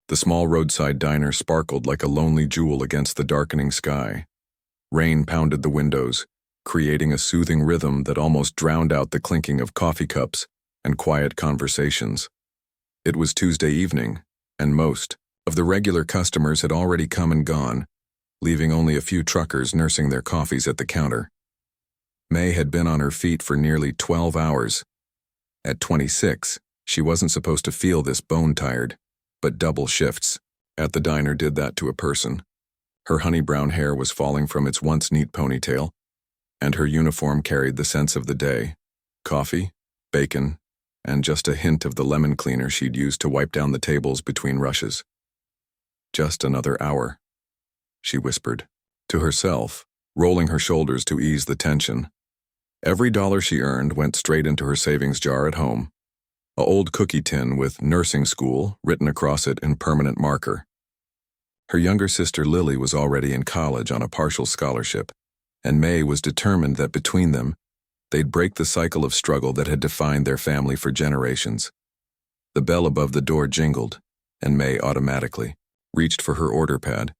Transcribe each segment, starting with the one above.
The small roadside diner sparkled like a lonely jewel against the darkening sky. Rain pounded the windows, creating a soothing rhythm that almost drowned out the clinking of coffee cups and quiet conversations. It was Tuesday evening, and most of the regular customers had already come and gone, leaving only a few truckers nursing their coffees at the counter. May had been on her feet for nearly 12 hours. At 26, she wasn't supposed to feel this bone-tired, but double shifts at the diner did that to a person. Her honey-brown hair was falling from its once neat ponytail, and her uniform carried the sense of the day: coffee, bacon, and just a hint of the lemon cleaner she'd used to wipe down the tables between rushes. Just another hour, she whispered to herself, rolling her shoulders to ease the tension. Every dollar she earned went straight into her savings jar at home, a old cookie tin with nursing school written across it in permanent marker. Her younger sister Lily was already in college on a partial scholarship, and May was determined that between them, they'd break the cycle of struggle that had defined their family for generations. The bell above the door jingled, and May automatically reached for her order pad.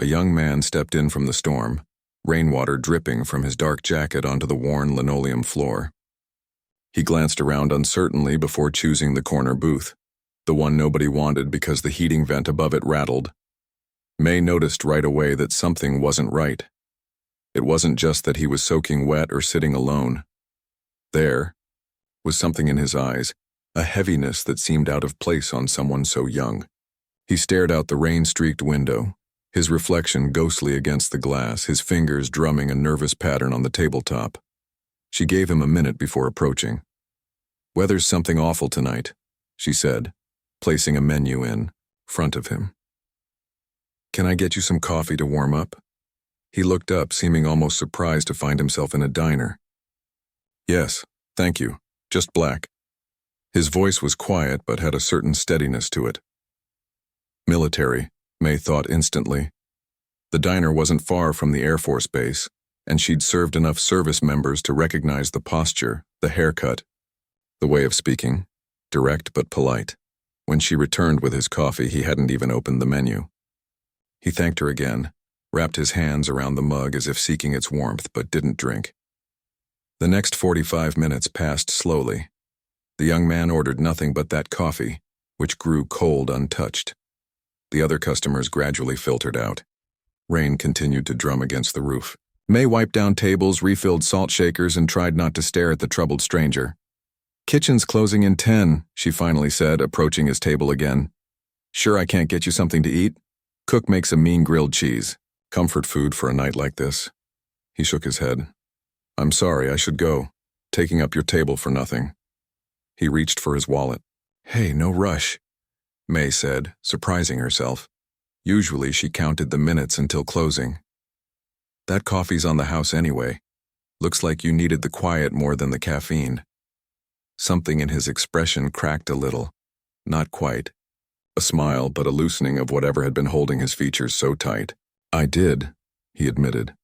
A young man stepped in from the storm, rainwater dripping from his dark jacket onto the worn linoleum floor. He glanced around uncertainly before choosing the corner booth, the one nobody wanted because the heating vent above it rattled. May noticed right away that something wasn't right. It wasn't just that he was soaking wet or sitting alone. There was something in his eyes, a heaviness that seemed out of place on someone so young. He stared out the rain-streaked window, his reflection ghostly against the glass, his fingers drumming a nervous pattern on the tabletop. She gave him a minute before approaching. "Weather's something awful tonight," she said, placing a menu in front of him. "Can I get you some coffee to warm up?" He looked up, seeming almost surprised to find himself in a diner. "Yes, thank you, just black." His voice was quiet but had a certain steadiness to it. Military, May thought instantly. The diner wasn't far from the Air Force Base, and she'd served enough service members to recognize the posture, the haircut, the way of speaking, direct but polite. When she returned with his coffee, he hadn't even opened the menu. He thanked her again, wrapped his hands around the mug as if seeking its warmth, but didn't drink. The next 45 minutes passed slowly. The young man ordered nothing but that coffee, which grew cold untouched. The other customers gradually filtered out. Rain continued to drum against the roof. May wiped down tables, refilled salt shakers, and tried not to stare at the troubled stranger. "Kitchen's closing in 10, she finally said, approaching his table again. "Sure I can't get you something to eat? Cook makes a mean grilled cheese. Comfort food for a night like this." He shook his head. "I'm sorry, I should go. Taking up your table for nothing." He reached for his wallet. "Hey, no rush," May said, surprising herself. Usually she counted the minutes until closing. "That coffee's on the house anyway. Looks like you needed the quiet more than the caffeine." Something in his expression cracked a little. Not quite. A smile, but a loosening of whatever had been holding his features so tight. "I did," he admitted.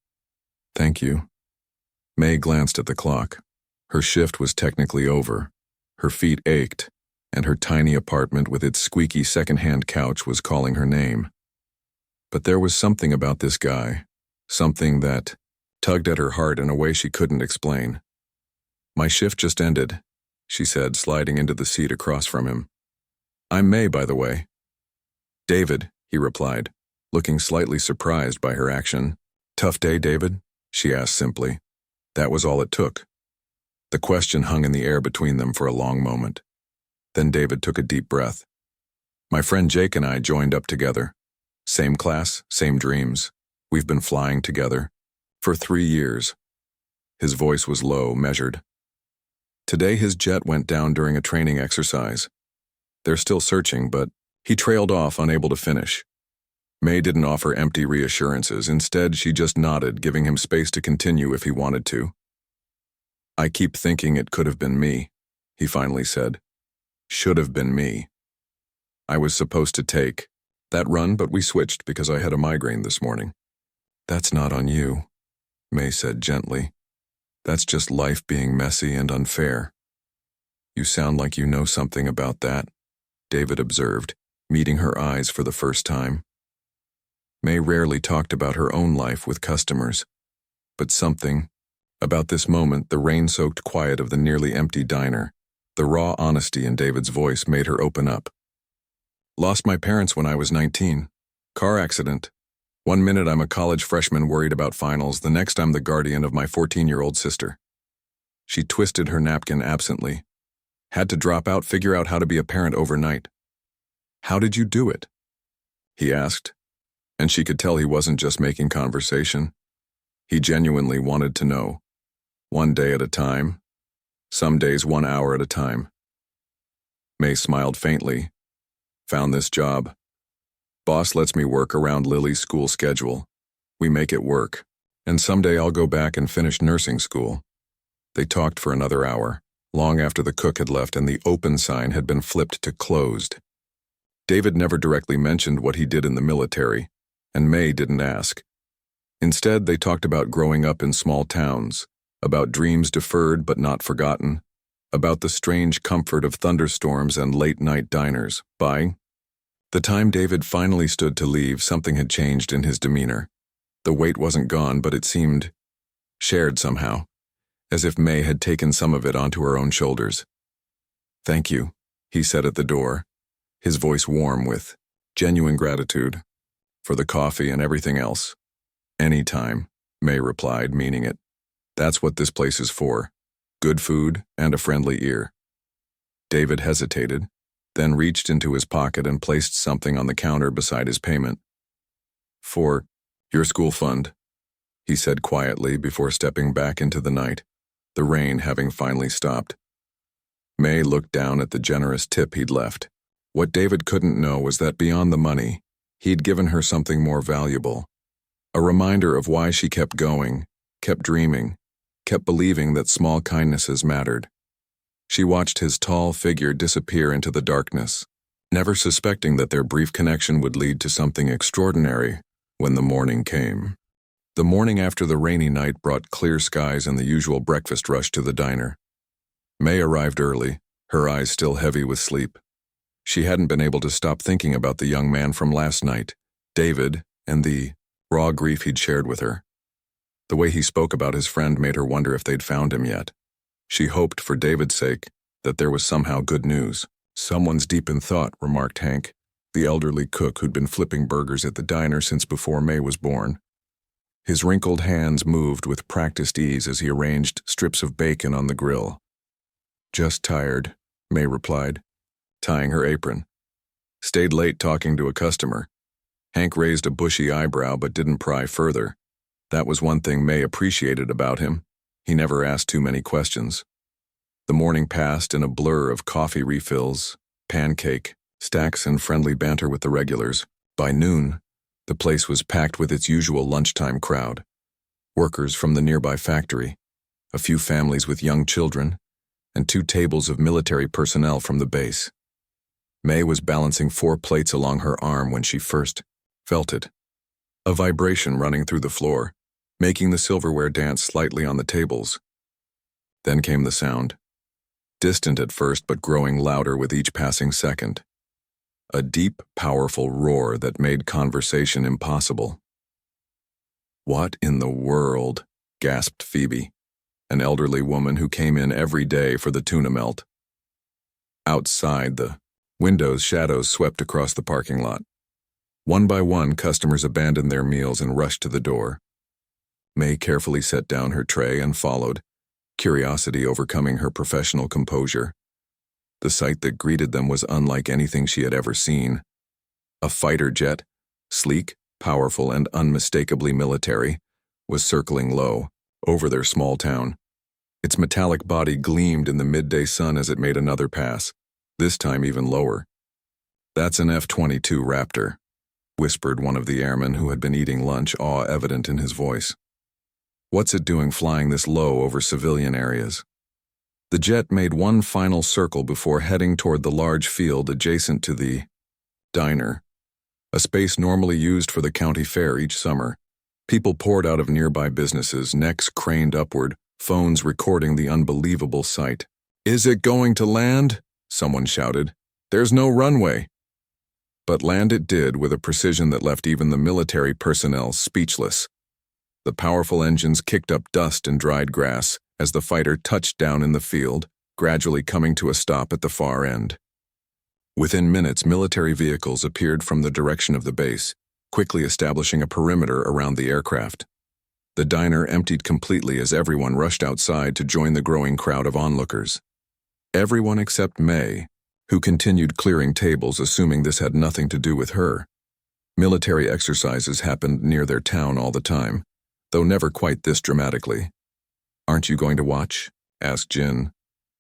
"Thank you." May glanced at the clock. Her shift was technically over. Her feet ached, and her tiny apartment with its squeaky second-hand couch was calling her name. But there was something about this guy, something that tugged at her heart in a way she couldn't explain. "My shift just ended," she said, sliding into the seat across from him. "I'm May, by the way." "David," he replied, looking slightly surprised by her action. "Tough day, David?" she asked simply. That was all it took. The question hung in the air between them for a long moment. Then David took a deep breath. "My friend Jake and I joined up together. Same class, same dreams. We've been flying together. For 3 years." His voice was low, measured. "Today his jet went down during a training exercise. They're still searching, but..." He trailed off, unable to finish. May didn't offer empty reassurances. Instead, she just nodded, giving him space to continue if he wanted to. "I keep thinking it could have been me," he finally said. "Should have been me. I was supposed to take that run, but we switched because I had a migraine this morning." "That's not on you," May said gently. "That's just life being messy and unfair." "You sound like you know something about that," David observed, meeting her eyes for the first time. May rarely talked about her own life with customers, but something about this moment, the rain-soaked quiet of the nearly empty diner, the raw honesty in David's voice made her open up. Lost my parents when I was 19. Car accident. One minute I'm a college freshman worried about finals, the next I'm the guardian of my 14-year-old sister. She twisted her napkin absently. Had to drop out, figure out how to be a parent overnight. How did you do it? He asked, and she could tell he wasn't just making conversation. He genuinely wanted to know. One day at a time. Some days 1 hour at a time. May smiled faintly. Found this job. Boss lets me work around Lily's school schedule. We make it work. And someday I'll go back and finish nursing school. They talked for another hour, long after the cook had left and the open sign had been flipped to closed. David never directly mentioned what he did in the military, and May didn't ask. Instead, they talked about growing up in small towns, about dreams deferred but not forgotten, about the strange comfort of thunderstorms and late-night diners. By the time David finally stood to leave, something had changed in his demeanor. The weight wasn't gone, but it seemed shared somehow, as if May had taken some of it onto her own shoulders. "Thank you," he said at the door, his voice warm with genuine gratitude, "for the coffee and everything else." "Anytime," May replied, meaning it. "That's what this place is for. Good food and a friendly ear." David hesitated, then reached into his pocket and placed something on the counter beside his payment. "For your school fund," he said quietly before stepping back into the night, the rain having finally stopped. May looked down at the generous tip he'd left. What David couldn't know was that beyond the money, he'd given her something more valuable. A reminder of why she kept going, kept dreaming, kept believing that small kindnesses mattered. She watched his tall figure disappear into the darkness, never suspecting that their brief connection would lead to something extraordinary when the morning came. The morning after the rainy night brought clear skies and the usual breakfast rush to the diner. May arrived early, her eyes still heavy with sleep. She hadn't been able to stop thinking about the young man from last night, David, and the raw grief he'd shared with her. The way he spoke about his friend made her wonder if they'd found him yet. She hoped, for David's sake, that there was somehow good news. "Someone's deep in thought," remarked Hank, the elderly cook who'd been flipping burgers at the diner since before May was born. His wrinkled hands moved with practiced ease as he arranged strips of bacon on the grill. "Just tired," May replied, tying her apron. "Stayed late talking to a customer." Hank raised a bushy eyebrow but didn't pry further. That was one thing May appreciated about him. He never asked too many questions. The morning passed in a blur of coffee refills, pancake stacks, and friendly banter with the regulars. By noon, the place was packed with its usual lunchtime crowd. Workers from the nearby factory, a few families with young children, and 2 tables of military personnel from the base. May was balancing 4 plates along her arm when she first felt it. A vibration running through the floor, making the silverware dance slightly on the tables. Then came the sound. Distant at first but growing louder with each passing second. A deep, powerful roar that made conversation impossible. "What in the world?" gasped Phoebe, an elderly woman who came in every day for the tuna melt. Outside, the windows' shadows swept across the parking lot. One by one, customers abandoned their meals and rushed to the door. May carefully set down her tray and followed, curiosity overcoming her professional composure. The sight that greeted them was unlike anything she had ever seen. A fighter jet, sleek, powerful, and unmistakably military, was circling low, over their small town. Its metallic body gleamed in the midday sun as it made another pass, this time even lower. "That's an F-22 Raptor," whispered one of the airmen who had been eating lunch, awe evident in his voice. "What's it doing flying this low over civilian areas?" The jet made one final circle before heading toward the large field adjacent to the diner, a space normally used for the county fair each summer. People poured out of nearby businesses, necks craned upward, phones recording the unbelievable sight. "Is it going to land?" someone shouted. "There's no runway." But land it did with a precision that left even the military personnel speechless. The powerful engines kicked up dust and dried grass as the fighter touched down in the field, gradually coming to a stop at the far end. Within minutes, military vehicles appeared from the direction of the base, quickly establishing a perimeter around the aircraft. The diner emptied completely as everyone rushed outside to join the growing crowd of onlookers. Everyone except May, who continued clearing tables, assuming this had nothing to do with her. Military exercises happened near their town all the time, though never quite this dramatically. "Aren't you going to watch?" asked Jin,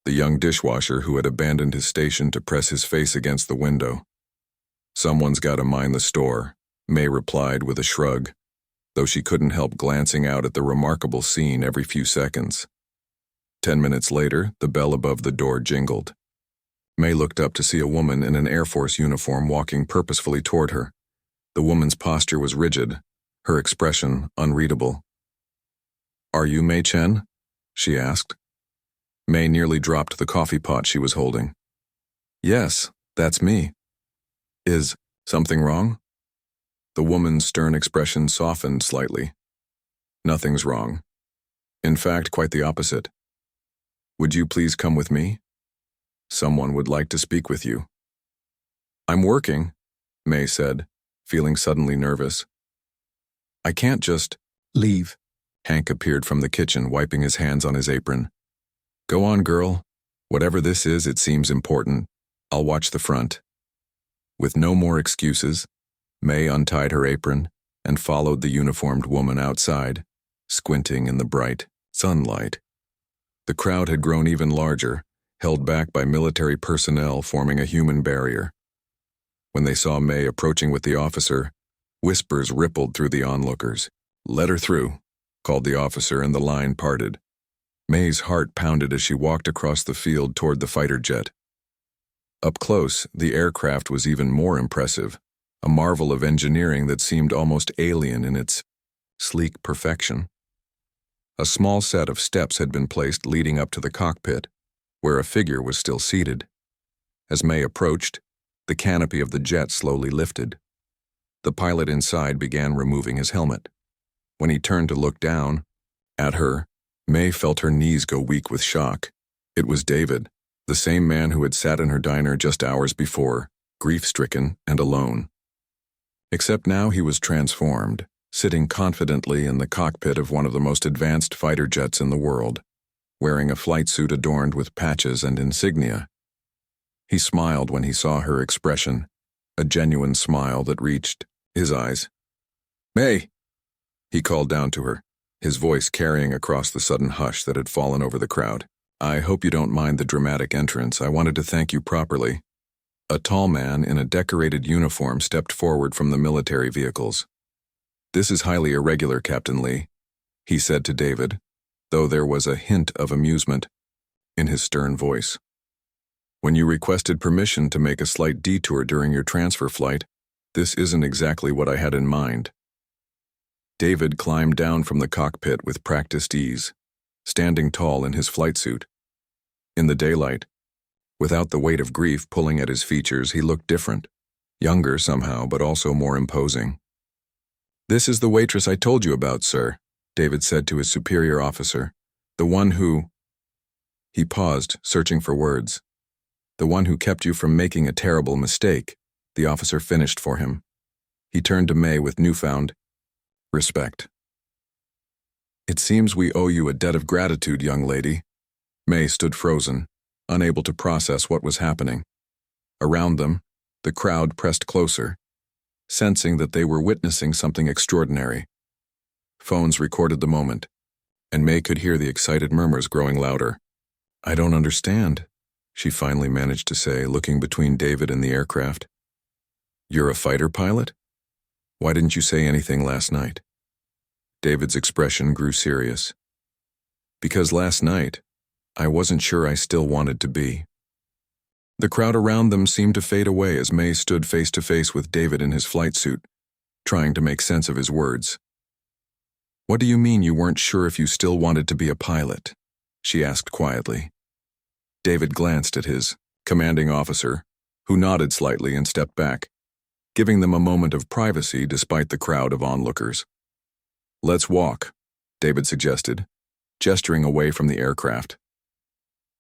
the young dishwasher who had abandoned his station to press his face against the window. "Someone's got to mind the store," May replied with a shrug, though she couldn't help glancing out at the remarkable scene every few seconds. 10 minutes later, the bell above the door jingled. May looked up to see a woman in an Air Force uniform walking purposefully toward her. The woman's posture was rigid, her expression unreadable. "Are you May Chen?" she asked. May nearly dropped the coffee pot she was holding. "Yes, that's me. Is something wrong?" The woman's stern expression softened slightly. "Nothing's wrong. In fact, quite the opposite. Would you please come with me? Someone would like to speak with you." "I'm working," May said, feeling suddenly nervous. "I can't just leave." Hank appeared from the kitchen, wiping his hands on his apron. "Go on, girl. Whatever this is, it seems important. I'll watch the front." With no more excuses, May untied her apron and followed the uniformed woman outside, squinting in the bright sunlight. The crowd had grown even larger, held back by military personnel forming a human barrier. When they saw May approaching with the officer, whispers rippled through the onlookers. "Let her through," called the officer, and the line parted. May's heart pounded as she walked across the field toward the fighter jet. Up close, the aircraft was even more impressive, a marvel of engineering that seemed almost alien in its sleek perfection. A small set of steps had been placed leading up to the cockpit, where a figure was still seated. As May approached, the canopy of the jet slowly lifted. The pilot inside began removing his helmet. When he turned to look down at her, May felt her knees go weak with shock. It was David, the same man who had sat in her diner just hours before, grief-stricken and alone. Except now he was transformed, sitting confidently in the cockpit of one of the most advanced fighter jets in the world, wearing a flight suit adorned with patches and insignia. He smiled when he saw her expression, a genuine smile that reached his eyes. "May!" he called down to her, his voice carrying across the sudden hush that had fallen over the crowd. "I hope you don't mind the dramatic entrance. I wanted to thank you properly." A tall man in a decorated uniform stepped forward from the military vehicles. "This is highly irregular, Captain Lee," he said to David, though there was a hint of amusement in his stern voice. "When you requested permission to make a slight detour during your transfer flight, this isn't exactly what I had in mind." David climbed down from the cockpit with practiced ease, standing tall in his flight suit. In the daylight, without the weight of grief pulling at his features, he looked different, younger somehow, but also more imposing. "This is the waitress I told you about, sir," David said to his superior officer. "The one who—" He paused, searching for words. "The one who kept you from making a terrible mistake," the officer finished for him. He turned to May with newfound respect. "It seems we owe you a debt of gratitude, young lady." May stood frozen, unable to process what was happening. Around them, the crowd pressed closer, sensing that they were witnessing something extraordinary. Phones recorded the moment, and May could hear the excited murmurs growing louder. "I don't understand," she finally managed to say, looking between David and the aircraft. "You're a fighter pilot? Why didn't you say anything last night?" David's expression grew serious. "Because last night, I wasn't sure I still wanted to be." The crowd around them seemed to fade away as May stood face to face with David in his flight suit, trying to make sense of his words. "What do you mean you weren't sure if you still wanted to be a pilot?" she asked quietly. David glanced at his commanding officer, who nodded slightly and stepped back. giving them a moment of privacy despite the crowd of onlookers. "Let's walk," David suggested, gesturing away from the aircraft.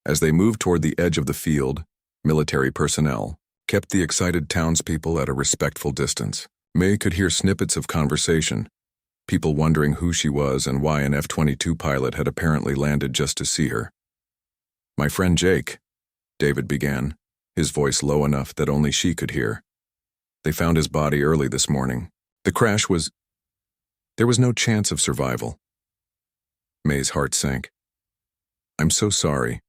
As they moved toward the edge of the field, military personnel kept the excited townspeople at a respectful distance. May could hear snippets of conversation, people wondering who she was and why an F-22 pilot had apparently landed just to see her. "My friend Jake," David began, his voice low enough that only she could hear. "They found his body early this morning. The crash was... There was no chance of survival." May's heart sank. "I'm so sorry.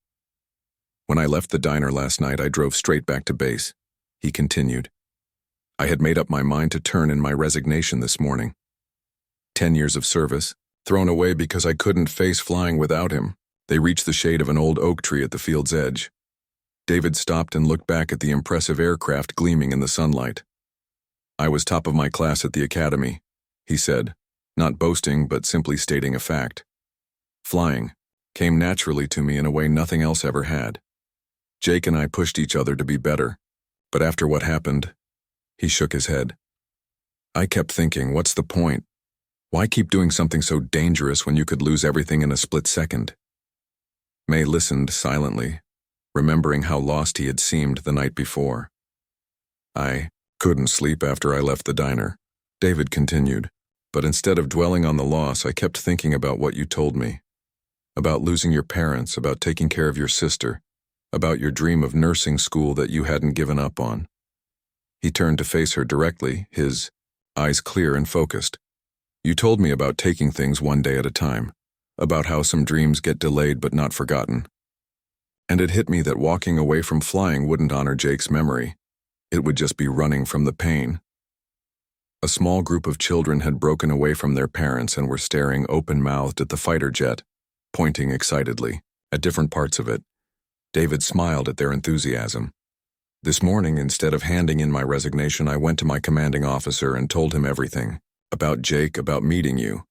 When I left the diner last night, I drove straight back to base," he continued. "I had made up my mind to turn in my resignation this morning. 10 years of service, thrown away because I couldn't face flying without him." They reached the shade of an old oak tree at the field's edge. David stopped and looked back at the impressive aircraft gleaming in the sunlight. "I was top of my class at the academy," he said, not boasting but simply stating a fact. "Flying came naturally to me in a way nothing else ever had. Jake and I pushed each other to be better, but after what happened," he shook his head. "I kept thinking, what's the point? Why keep doing something so dangerous when you could lose everything in a split second?" May listened silently, remembering how lost he had seemed the night before. "I couldn't sleep after I left the diner," David continued, "but instead of dwelling on the loss, I kept thinking about what you told me. About losing your parents, about taking care of your sister, about your dream of nursing school that you hadn't given up on." He turned to face her directly, his eyes clear and focused. "You told me about taking things one day at a time, about how some dreams get delayed but not forgotten. And it hit me that walking away from flying wouldn't honor Jake's memory. It would just be running from the pain." A small group of children had broken away from their parents and were staring open-mouthed at the fighter jet, pointing excitedly at different parts of it. David smiled at their enthusiasm. "This morning, instead of handing in my resignation, I went to my commanding officer and told him everything. About Jake, about meeting you,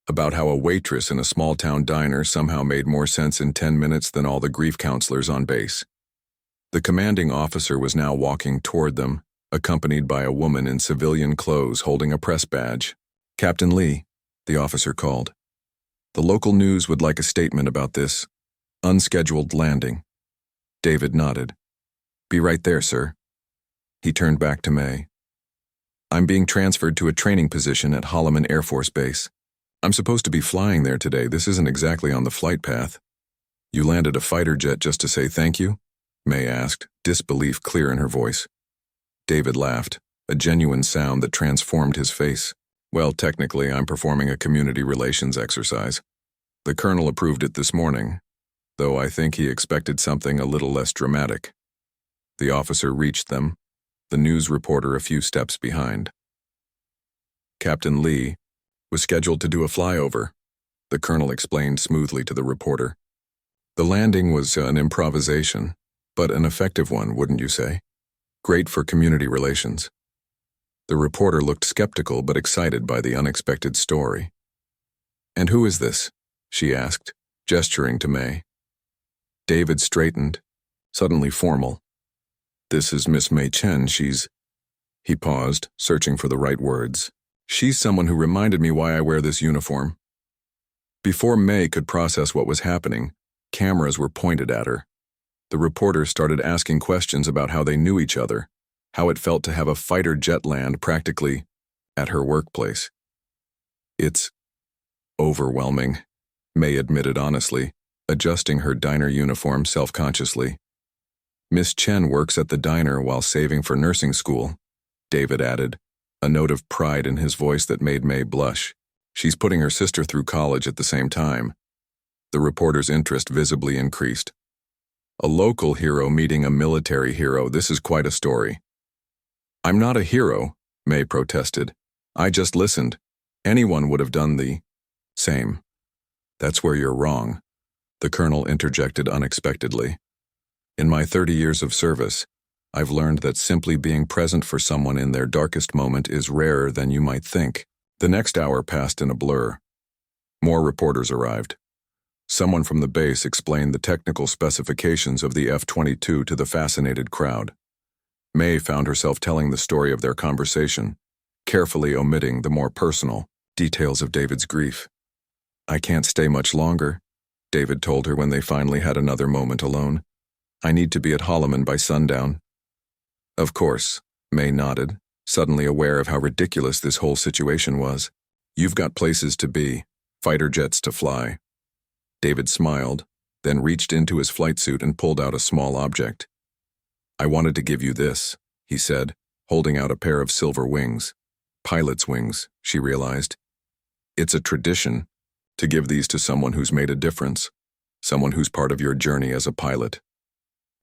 about how a waitress in a small-town diner somehow made more sense in 10 minutes than all the grief counselors on base." The commanding officer was now walking toward them, accompanied by a woman in civilian clothes holding a press badge. "Captain Lee," the officer called. "The local news would like a statement about this unscheduled landing." David nodded. "Be right there, sir." He turned back to May. "I'm being transferred to a training position at Holloman Air Force Base. I'm supposed to be flying there today. This isn't exactly on the flight path." "You landed a fighter jet just to say thank you?" May asked, disbelief clear in her voice. David laughed, a genuine sound that transformed his face. "Well, technically, I'm performing a community relations exercise. The colonel approved it this morning, though I think he expected something a little less dramatic." The officer reached them, the news reporter a few steps behind. "Captain Lee was scheduled to do a flyover," the colonel explained smoothly to the reporter. "The landing was an improvisation, but an effective one, wouldn't you say? Great for community relations." The reporter looked skeptical but excited by the unexpected story. "And who is this?" she asked, gesturing to May. David straightened, suddenly formal. "This is Miss May Chen. He paused, searching for the right words. "She's someone who reminded me why I wear this uniform." Before May could process what was happening, cameras were pointed at her. The reporter started asking questions about how they knew each other, how it felt to have a fighter jet land practically at her workplace. "It's overwhelming," May admitted honestly, adjusting her diner uniform self-consciously. "Miss Chen works at the diner while saving for nursing school," David added, a note of pride in his voice that made May blush. "She's putting her sister through college at the same time." The reporter's interest visibly increased. "A local hero meeting a military hero, this is quite a story." "I'm not a hero," May protested. "I just listened. Anyone would have done the same." "That's where you're wrong," the colonel interjected unexpectedly. "In my 30 years of service, I've learned that simply being present for someone in their darkest moment is rarer than you might think." The next hour passed in a blur. More reporters arrived. Someone from the base explained the technical specifications of the F-22 to the fascinated crowd. May found herself telling the story of their conversation, carefully omitting the more personal details of David's grief. "I can't stay much longer," David told her when they finally had another moment alone. "I need to be at Holloman by sundown." "Of course," May nodded, suddenly aware of how ridiculous this whole situation was. "You've got places to be, fighter jets to fly." David smiled, then reached into his flight suit and pulled out a small object. "I wanted to give you this," he said, holding out a pair of silver wings. Pilot's wings, she realized. "It's a tradition to give these to someone who's made a difference, someone who's part of your journey as a pilot."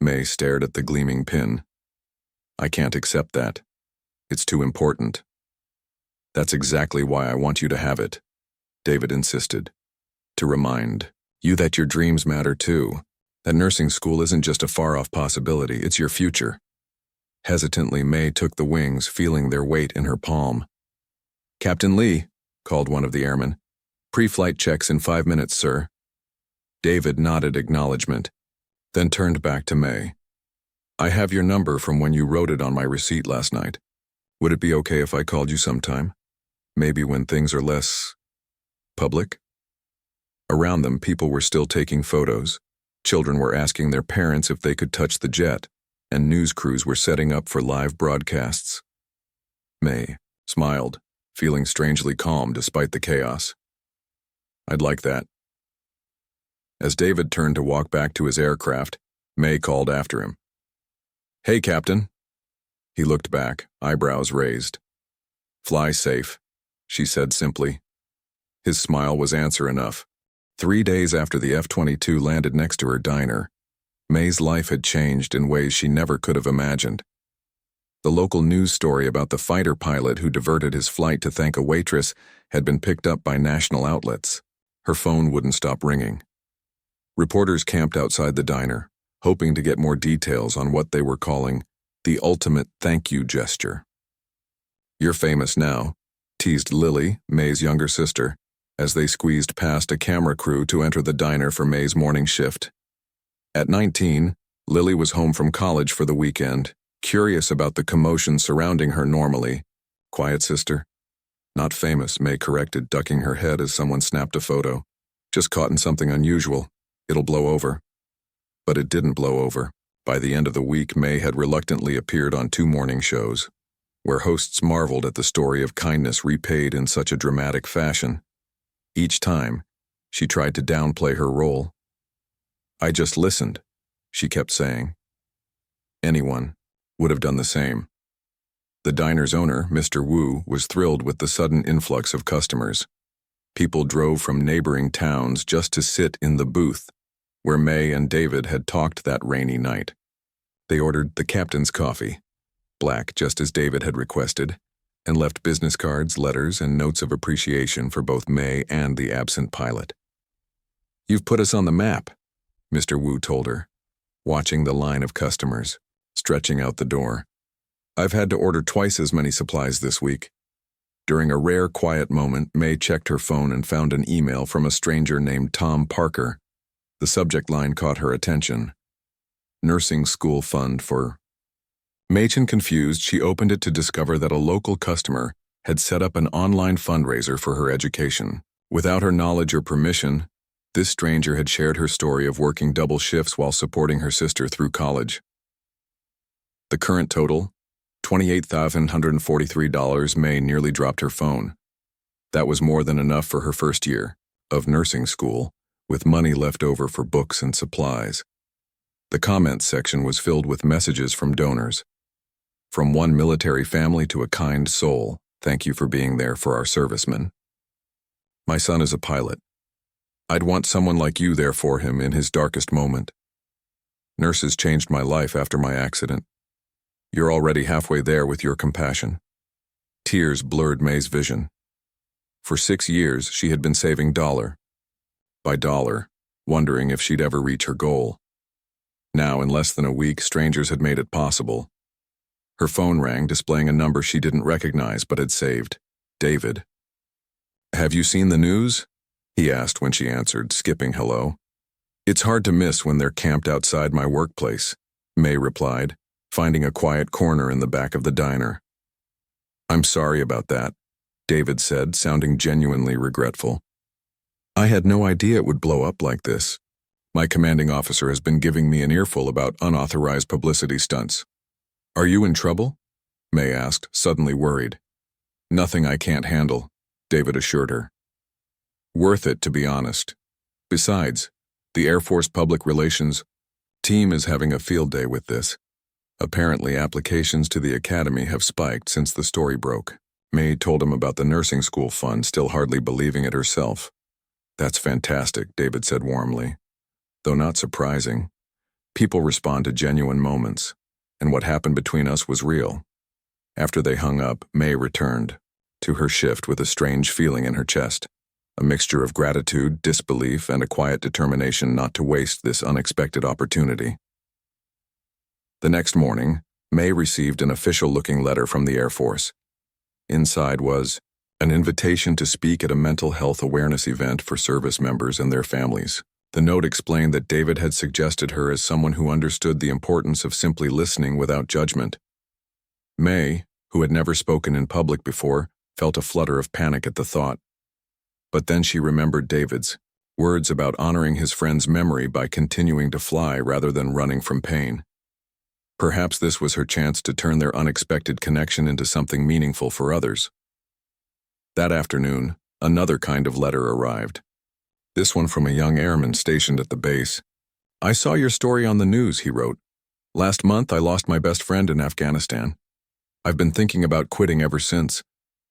May stared at the gleaming pin. "I can't accept that. It's too important." "That's exactly why I want you to have it," David insisted. "To remind you that your dreams matter too, that nursing school isn't just a far-off possibility, it's your future." Hesitantly, May took the wings, feeling their weight in her palm. "Captain Lee," called one of the airmen. "Pre-flight checks in 5 minutes, sir." David nodded acknowledgement, then turned back to May. "I have your number from when you wrote it on my receipt last night. Would it be okay if I called you sometime? Maybe when things are less public?" Around them, people were still taking photos. Children were asking their parents if they could touch the jet, and news crews were setting up for live broadcasts. May smiled, feeling strangely calm despite the chaos. "I'd like that." As David turned to walk back to his aircraft, May called after him. "Hey, Captain." He looked back, eyebrows raised. "Fly safe," she said simply. His smile was answer enough. 3 days after the F-22 landed next to her diner, May's life had changed in ways she never could have imagined. The local news story about the fighter pilot who diverted his flight to thank a waitress had been picked up by national outlets. Her phone wouldn't stop ringing. Reporters camped outside the diner, hoping to get more details on what they were calling the ultimate thank you gesture. "You're famous now," teased Lily, May's younger sister, as they squeezed past a camera crew to enter the diner for May's morning shift. At 19, Lily was home from college for the weekend, curious about the commotion surrounding her normally. "Quiet, sister." "Not famous," May corrected, ducking her head as someone snapped a photo. "Just caught in something unusual. It'll blow over." But it didn't blow over. By the end of the week, May had reluctantly appeared on 2 morning shows, where hosts marveled at the story of kindness repaid in such a dramatic fashion. Each time, she tried to downplay her role. "I just listened," she kept saying. Anyone would have done the same. The diner's owner, Mr. Wu, was thrilled with the sudden influx of customers. People drove from neighboring towns just to sit in the booth, where May and David had talked that rainy night. They ordered the captain's coffee, black just as David had requested, and left business cards, letters, and notes of appreciation for both May and the absent pilot. "You've put us on the map," Mr. Wu told her, watching the line of customers, stretching out the door. "I've had to order twice as many supplies this week." During a rare quiet moment, May checked her phone and found an email from a stranger named Tom Parker. The subject line caught her attention. "Nursing school fund for..." Machen confused, she opened it to discover that a local customer had set up an online fundraiser for her education. Without her knowledge or permission, this stranger had shared her story of working double shifts while supporting her sister through college. The current total, $28,143. May nearly dropped her phone. That was more than enough for her first year of nursing school, with money left over for books and supplies. The comments section was filled with messages from donors. From one military family to a kind soul, "Thank you for being there for our servicemen. My son is a pilot. I'd want someone like you there for him in his darkest moment. Nurses changed my life after my accident. You're already halfway there with your compassion." Tears blurred May's vision. For 6 years, she had been saving dollar by dollar, wondering if she'd ever reach her goal. Now, in less than a week, strangers had made it possible. Her phone rang, displaying a number she didn't recognize but had saved. David. "Have you seen the news?" he asked when she answered, skipping hello. "It's hard to miss when they're camped outside my workplace," May replied, finding a quiet corner in the back of the diner. "I'm sorry about that," David said, sounding genuinely regretful. "I had no idea it would blow up like this. My commanding officer has been giving me an earful about unauthorized publicity stunts." "Are you in trouble?" May asked, suddenly worried. "Nothing I can't handle," David assured her. "Worth it, to be honest. Besides, the Air Force Public Relations team is having a field day with this. Apparently, applications to the academy have spiked since the story broke." May told him about the nursing school fund, still hardly believing it herself. "That's fantastic," David said warmly. "Though not surprising. People respond to genuine moments, and what happened between us was real." After they hung up, May returned to her shift with a strange feeling in her chest, a mixture of gratitude, disbelief, and a quiet determination not to waste this unexpected opportunity. The next morning, May received an official-looking letter from the Air Force. Inside was an invitation to speak at a mental health awareness event for service members and their families. The note explained that David had suggested her as someone who understood the importance of simply listening without judgment. May, who had never spoken in public before, felt a flutter of panic at the thought. But then she remembered David's words about honoring his friend's memory by continuing to fly rather than running from pain. Perhaps this was her chance to turn their unexpected connection into something meaningful for others. That afternoon, another kind of letter arrived. This one from a young airman stationed at the base. "I saw your story on the news," he wrote. "Last month I lost my best friend in Afghanistan. I've been thinking about quitting ever since,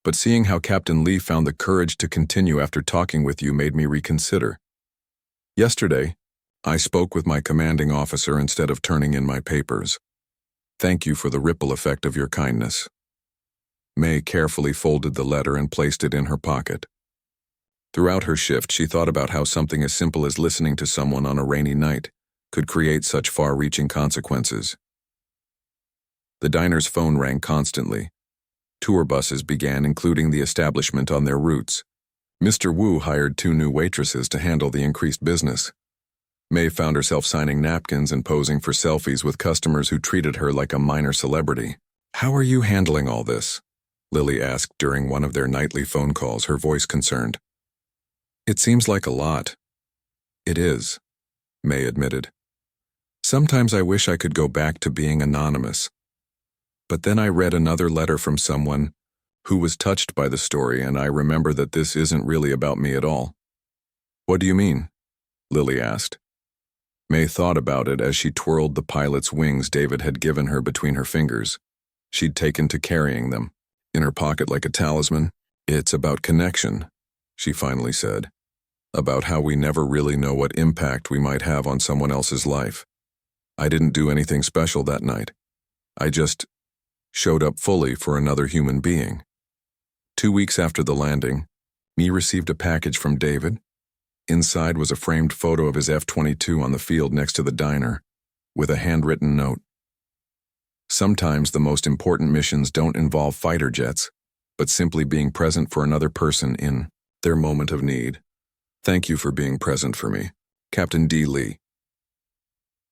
but seeing how Captain Lee found the courage to continue after talking with you made me reconsider. Yesterday, I spoke with my commanding officer instead of turning in my papers. Thank you for the ripple effect of your kindness." May carefully folded the letter and placed it in her pocket. Throughout her shift, she thought about how something as simple as listening to someone on a rainy night could create such far-reaching consequences. The diner's phone rang constantly. Tour buses began including the establishment on their routes. Mr. Wu hired 2 new waitresses to handle the increased business. May found herself signing napkins and posing for selfies with customers who treated her like a minor celebrity. "How are you handling all this?" Lily asked during one of their nightly phone calls, her voice concerned. "It seems like a lot." "It is," May admitted. "Sometimes I wish I could go back to being anonymous. But then I read another letter from someone who was touched by the story, and I remember that this isn't really about me at all." "What do you mean?" Lily asked. May thought about it as she twirled the pilot's wings David had given her between her fingers. She'd taken to carrying them, in her pocket like a talisman. "It's about connection," she finally said. "About how we never really know what impact we might have on someone else's life. I didn't do anything special that night. I just showed up fully for another human being." 2 weeks after the landing, Me received a package from David. Inside was a framed photo of his F-22 on the field next to the diner, with a handwritten note. "Sometimes the most important missions don't involve fighter jets, but simply being present for another person in their moment of need. Thank you for being present for me, Captain D. Lee."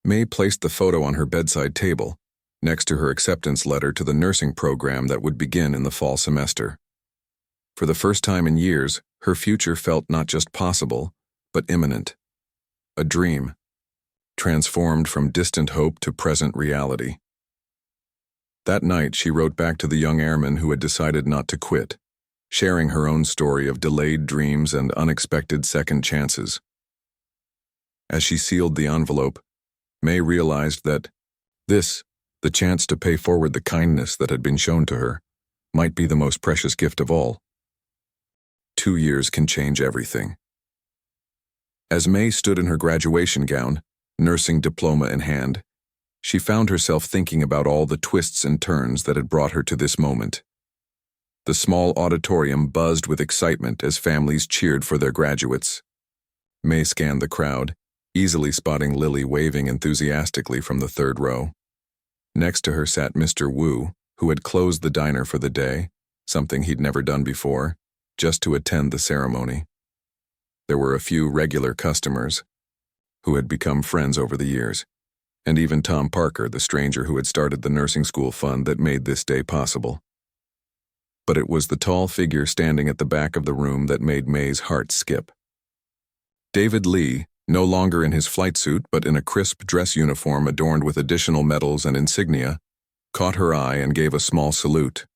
May placed the photo on her bedside table, next to her acceptance letter to the nursing program that would begin in the fall semester. For the first time in years, her future felt not just possible, but imminent. A dream, transformed from distant hope to present reality. That night, she wrote back to the young airman who had decided not to quit, sharing her own story of delayed dreams and unexpected second chances. As she sealed the envelope, May realized that this, the chance to pay forward the kindness that had been shown to her, might be the most precious gift of all. 2 years can change everything. As May stood in her graduation gown, nursing diploma in hand, she found herself thinking about all the twists and turns that had brought her to this moment. The small auditorium buzzed with excitement as families cheered for their graduates. May scanned the crowd, easily spotting Lily waving enthusiastically from the 3rd row. Next to her sat Mr. Wu, who had closed the diner for the day, something he'd never done before, just to attend the ceremony. There were a few regular customers, who had become friends over the years, and even Tom Parker, the stranger who had started the nursing school fund that made this day possible. But it was the tall figure standing at the back of the room that made May's heart skip. David Lee, no longer in his flight suit but in a crisp dress uniform adorned with additional medals and insignia, caught her eye and gave a small salute.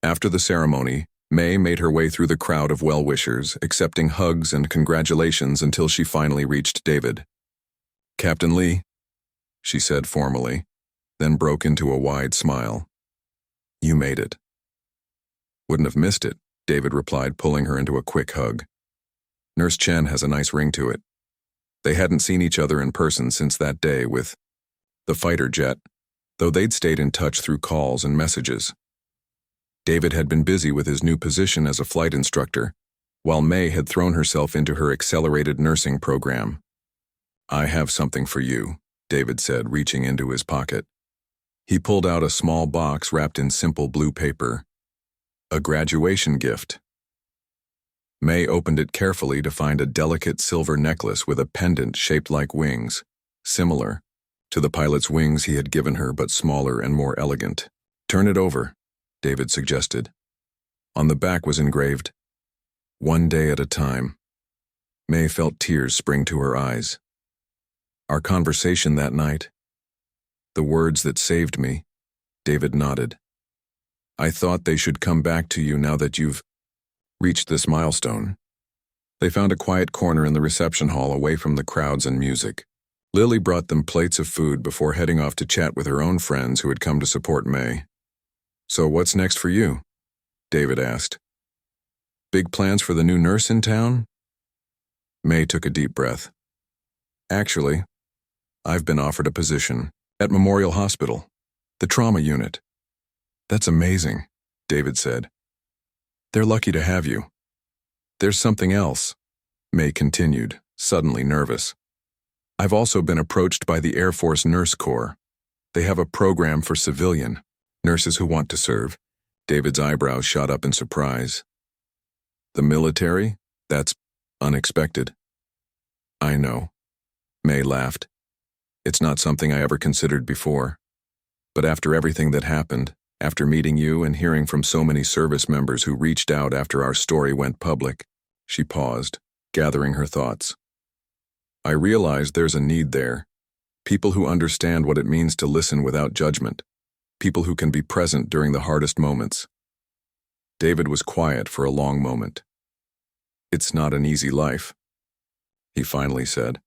After the ceremony, May made her way through the crowd of well-wishers, accepting hugs and congratulations until she finally reached David. "Captain Lee," she said formally, then broke into a wide smile. "You made it." "Wouldn't have missed it," David replied, pulling her into a quick hug. "Nurse Chen has a nice ring to it." They hadn't seen each other in person since that day with the fighter jet, though they'd stayed in touch through calls and messages. David had been busy with his new position as a flight instructor, while May had thrown herself into her accelerated nursing program. "I have something for you," David said, reaching into his pocket. He pulled out a small box wrapped in simple blue paper. A graduation gift. May opened it carefully to find a delicate silver necklace with a pendant shaped like wings, similar to the pilot's wings he had given her but smaller and more elegant. "Turn it over," David suggested. On the back was engraved, "One day at a time." May felt tears spring to her eyes. "Our conversation that night. The words that saved me," David nodded. "I thought they should come back to you now that you've reached this milestone." They found a quiet corner in the reception hall away from the crowds and music. Lily brought them plates of food before heading off to chat with her own friends who had come to support May. "So what's next for you?" David asked. "Big plans for the new nurse in town?" May took a deep breath. "Actually, I've been offered a position at Memorial Hospital, the trauma unit." "That's amazing," David said. "They're lucky to have you." "There's something else," May continued, suddenly nervous. "I've also been approached by the Air Force Nurse Corps. They have a program for civilian nurses who want to serve." David's eyebrows shot up in surprise. "The military? That's unexpected." "I know," May laughed. "It's not something I ever considered before. But after everything that happened, after meeting you and hearing from so many service members who reached out after our story went public," she paused, gathering her thoughts. "I realized there's a need there. People who understand what it means to listen without judgment. People who can be present during the hardest moments." David was quiet for a long moment. "It's not an easy life," he finally said.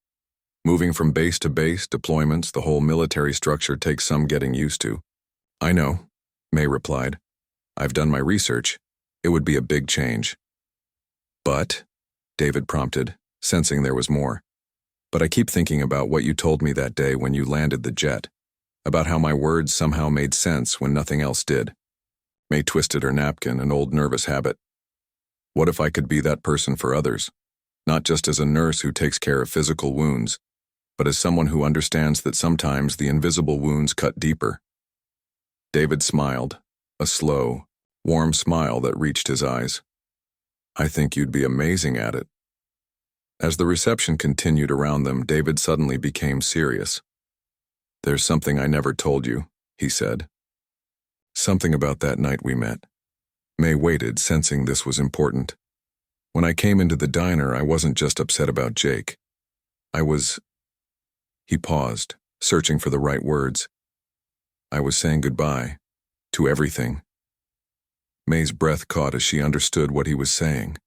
"Moving from base to base, deployments, the whole military structure takes some getting used to." "I know," May replied. "I've done my research. It would be a big change." "But," David prompted, sensing there was more. "But I keep thinking about what you told me that day when you landed the jet, about how my words somehow made sense when nothing else did." May twisted her napkin, an old nervous habit. "What if I could be that person for others? Not just as a nurse who takes care of physical wounds, but as someone who understands that sometimes the invisible wounds cut deeper." David smiled, a slow, warm smile that reached his eyes. "I think you'd be amazing at it." As the reception continued around them, David suddenly became serious. "There's something I never told you," he said. "Something about that night we met." May waited, sensing this was important. "When I came into the diner, I wasn't just upset about Jake. I was..." He paused, searching for the right words. "I was saying goodbye to everything." May's breath caught as she understood what he was saying.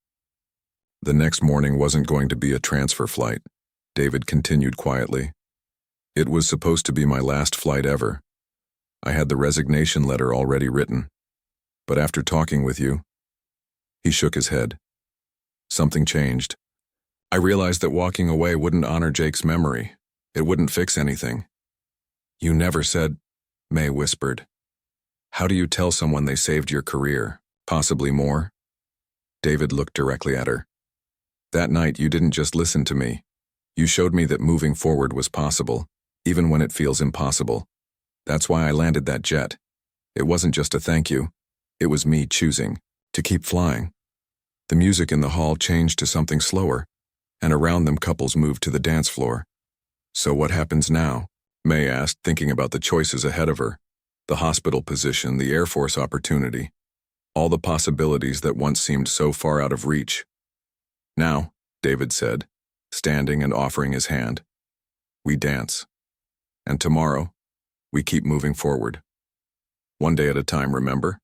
"The next morning wasn't going to be a transfer flight," David continued quietly. "It was supposed to be my last flight ever. I had the resignation letter already written. But after talking with you..." He shook his head. "Something changed. I realized that walking away wouldn't honor Jake's memory. It wouldn't fix anything." "You never said..." May whispered. "How do you tell someone they saved your career, possibly more?" David looked directly at her. "That night you didn't just listen to me. You showed me that moving forward was possible, even when it feels impossible. That's why I landed that jet. It wasn't just a thank you. It was me choosing to keep flying." The music in the hall changed to something slower, and around them couples moved to the dance floor. "So what happens now?" May asked, thinking about the choices ahead of her. The hospital position, the Air Force opportunity, all the possibilities that once seemed so far out of reach. Now, David said, standing and offering his hand, we dance. And tomorrow, we keep moving forward. One day at a time, remember?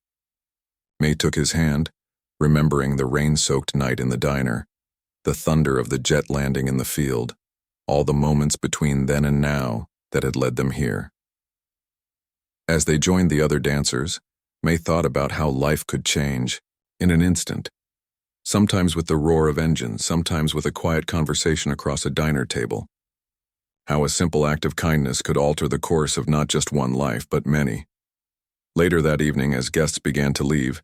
May took his hand, remembering the rain-soaked night in the diner, the thunder of the jet landing in the field, all the moments between then and now that had led them here. As they joined the other dancers, May thought about how life could change in an instant, sometimes with the roar of engines, sometimes with a quiet conversation across a diner table. How a simple act of kindness could alter the course of not just one life, but many. Later that evening, as guests began to leave,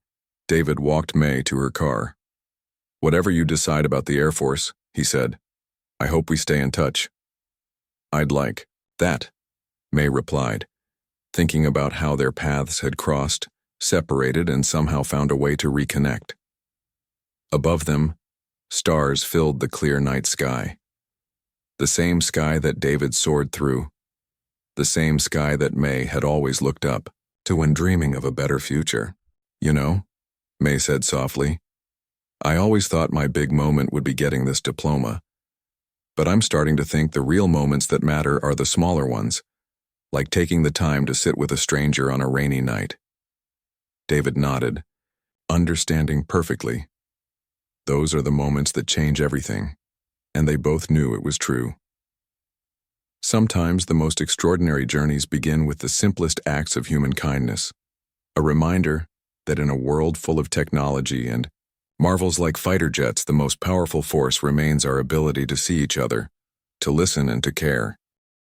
David walked May to her car. Whatever you decide about the Air Force, he said, I hope we stay in touch. I'd like that, May replied, thinking about how their paths had crossed, separated, and somehow found a way to reconnect. Above them, stars filled the clear night sky. The same sky that David soared through. The same sky that May had always looked up to when dreaming of a better future. You know, May said softly, I always thought my big moment would be getting this diploma. But I'm starting to think the real moments that matter are the smaller ones, like taking the time to sit with a stranger on a rainy night. David nodded, understanding perfectly. Those are the moments that change everything, and they both knew it was true. Sometimes the most extraordinary journeys begin with the simplest acts of human kindness, a reminder that in a world full of technology and marvels like fighter jets, the most powerful force remains our ability to see each other, to listen and to care.